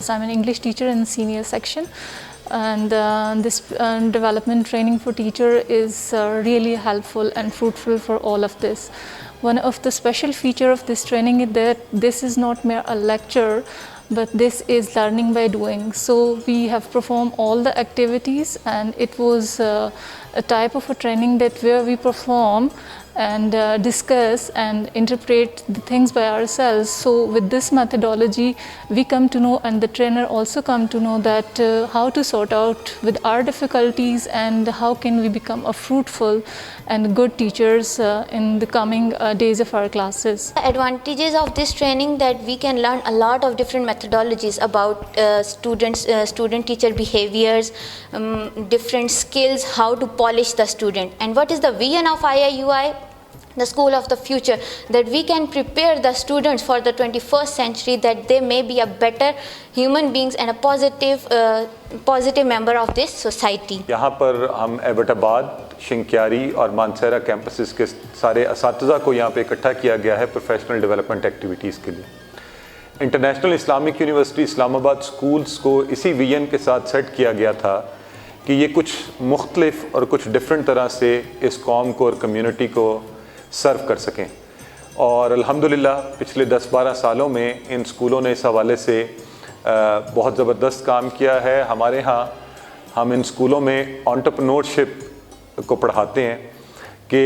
classes. I'm an English teacher in the senior section, and this development training for teacher is really helpful and fruitful for all of this. One of the special feature of this training is that this is not mere a lecture, but this is learning by doing. So we have performed all the activities, and it was a type of a training that where we perform and discuss and interpret the things by ourselves. So with this methodology, we come to know, and the trainer also come to know that how to sort out with our difficulties and how can we become a fruitful and good teachers in the coming days of our classes. The advantages of this training that we can learn a lot of different methodologies about student-teacher behaviors, different skills, how to polish the student, and what is the vision of IIUI, the school of the future, that we can prepare the students for the 21st century, that they may be a better human beings and a positive member of this society. यहाँ पर हम एबटाबाद, शिंक्यारी और Mansehra campuses के सारे असातिज़ा को यहाँ पे इकट्ठा किया गया है प्रोफेशनल डेवलपमेंट एक्टिविटीज़ के लिए। International Islamic university Islamabad schools को इसी विजन के साथ सेट किया गया था कि ये कुछ मुख्तलिफ और कुछ डिफरेंट तरह से इस कौम को और कम्युनिटी को सर्व कर सकें, और अल्हम्दुलिल्लाह पिछले 10-12 सालों में इन स्कूलों ने इस हवाले से बहुत ज़बरदस्त काम किया है। हमारे यहाँ हम इन स्कूलों में एंटरप्रेन्योरशिप को पढ़ाते हैं कि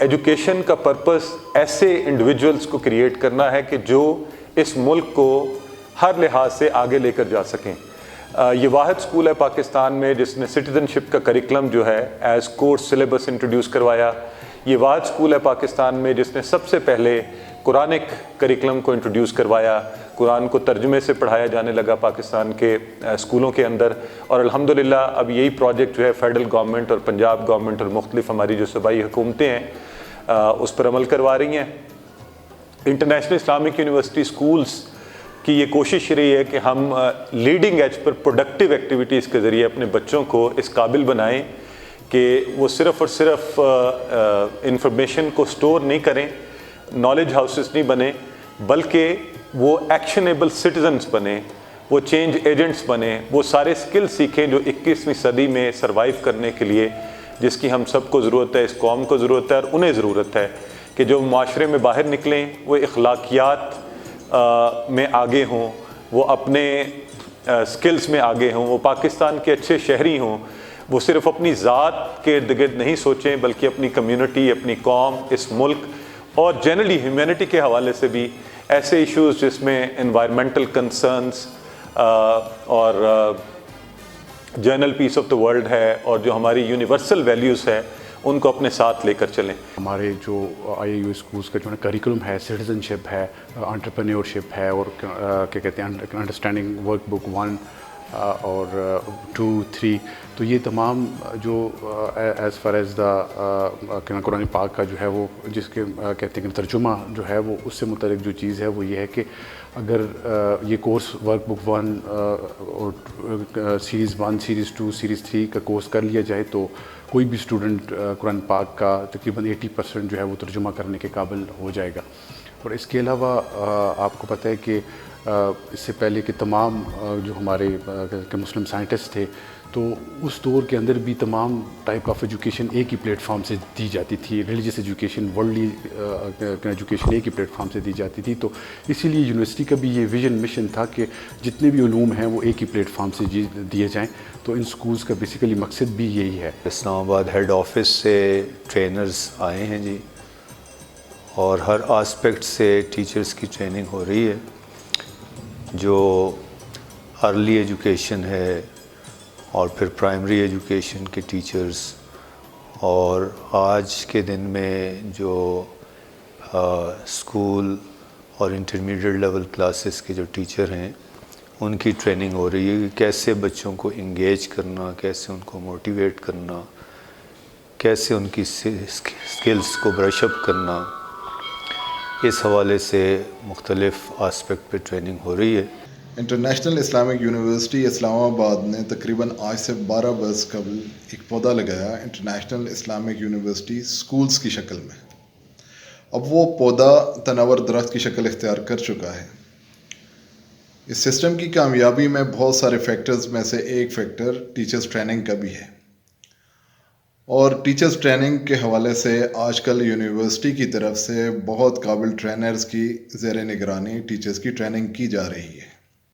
एजुकेशन का पर्पस ऐसे इंडिविजुअल्स को क्रिएट करना है कि जो इस मुल्क को हर लिहाज से आगे लेकर जा सकें। ये वाहिद स्कूल है पाकिस्तान में जिसने सिटीज़नशिप का करिकुलम जो है एज़ कोर्स सिलेबस इंट्रोड्यूस करवाया। ये वाहिद स्कूल है पाकिस्तान में जिसने सबसे पहले कुरानिक करिकुलम को इंट्रोड्यूस करवाया। कुरान को तर्जुमे से पढ़ाया जाने लगा पाकिस्तान के स्कूलों के अंदर, और अल्हम्दुलिल्लाह अब यही प्रोजेक्ट जो है फेडरल गवर्नमेंट और पंजाब गवर्नमेंट और मुख्तलिफ हमारी जो सूबाई हुकूमतें हैं उस पर अमल करवा रही हैं। इंटरनेशनल इस्लामिक यूनिवर्सिटी स्कूल्स की ये कोशिश रही है कि हम लीडिंग एज पर प्रोडक्टिव एक्टिविटीज़ के ज़रिए अपने बच्चों को इस काबिल बनाएं कि वो सिर्फ़ और सिर्फ इंफॉर्मेशन को स्टोर नहीं करें, नॉलेज हाउसेस नहीं बने, बल्कि वो एक्शनेबल सिटीजन्स बने, वो चेंज एजेंट्स बने, वो सारे स्किल सीखें जो 21वीं सदी में सर्वाइव करने के लिए जिसकी हम सबको ज़रूरत है, इस कौम को ज़रूरत है, और उन्हें ज़रूरत है कि जो माशरे में बाहर निकलें वो इखलाकियात में आगे हों, वो अपने स्किल्स में आगे हों, वो पाकिस्तान के अच्छे शहरी हों, वो सिर्फ़ अपनी ज़ात के इर्द गिर्द नहीं सोचें बल्कि अपनी कम्युनिटी, अपनी कौम, इस मुल्क और जनरली ह्यूमैनिटी के हवाले से भी ऐसे इश्यूज़ जिसमें एनवायरमेंटल कंसर्न्स और general peace of the world है और जो हमारी यूनिवर्सल वैल्यूज़ है उनको अपने साथ लेकर चलें। हमारे जो IIU स्कूल्स का जो है करिकुलम है, सिटीजनशिप है, एंटरप्रेन्योरशिप है, और क्या कहते हैं अंडरस्टैंडिंग वर्क बुक 1 और 2, 3, तो ये तमाम जो as far as the Quran पाक का जो है वो जिसके कहते हैं तर्जुमा जो है वो उससे मुतल्लिक जो चीज़ है वो ये है कि अगर ये कोर्स वर्क बुक 1 और सीरीज़ 1, सीरीज़ 2, सीरीज़ 3 का कोर्स कर लिया जाए तो कोई भी स्टूडेंट कुरान पाक का तकरीबन 80% जो है वो तर्जुमा करने के काबिल हो जाएगा। और इसके अलावा आपको पता है कि इससे पहले कि तमाम जो हमारे मुस्लिम साइंटिस्ट थे तो उस दौर के अंदर भी तमाम टाइप ऑफ एजुकेशन एक ही प्लेटफॉर्म से दी जाती थी, रिलीजियस एजुकेशन, वर्ल्डली एजुकेशन एक ही प्लेटफॉर्म से दी जाती थी। तो इसीलिए यूनिवर्सिटी का भी ये विज़न मिशन था कि जितने भी उलूम हैं वो एक ही प्लेटफॉर्म से दिए जाएं। तो इन स्कूल्स का बेसिकली मकसद भी यही है। इस्लामाबाद हेड ऑफिस से ट्रेनर्स आए हैं जी, और हर आस्पेक्ट से टीचर्स की ट्रेनिंग हो रही है, जो अर्ली एजुकेशन है और फिर प्राइमरी एजुकेशन के टीचर्स, और आज के दिन में जो स्कूल और इंटरमीडिएट लेवल क्लासेस के जो टीचर हैं उनकी ट्रेनिंग हो रही है कि कैसे बच्चों को इंगेज करना, कैसे उनको मोटिवेट करना, कैसे उनकी स्किल्स को ब्रशअप करना, इस हवाले से मुख्तलिफ़ आस्पेक्ट पे ट्रेनिंग हो रही है। इंटरनेशनल इस्लामिक यूनिवर्सिटी इस्लामाबाद ने तकरीबन आज से 12 बरस कबल एक पौधा लगाया इंटरनेशनल इस्लामिक यूनिवर्सिटी स्कूल्स की शक्ल में। अब वो पौधा तनावर दरख्त की शक्ल इख्तियार कर चुका है। اس سسٹم کی کامیابی میں بہت سارے فیکٹرز میں سے ایک فیکٹر ٹیچرز ٹریننگ کا بھی ہے، اور ٹیچرز ٹریننگ کے حوالے سے آج کل یونیورسٹی کی طرف سے بہت قابل ٹرینرز کی زیر نگرانی ٹیچرز کی ٹریننگ کی جا رہی ہے۔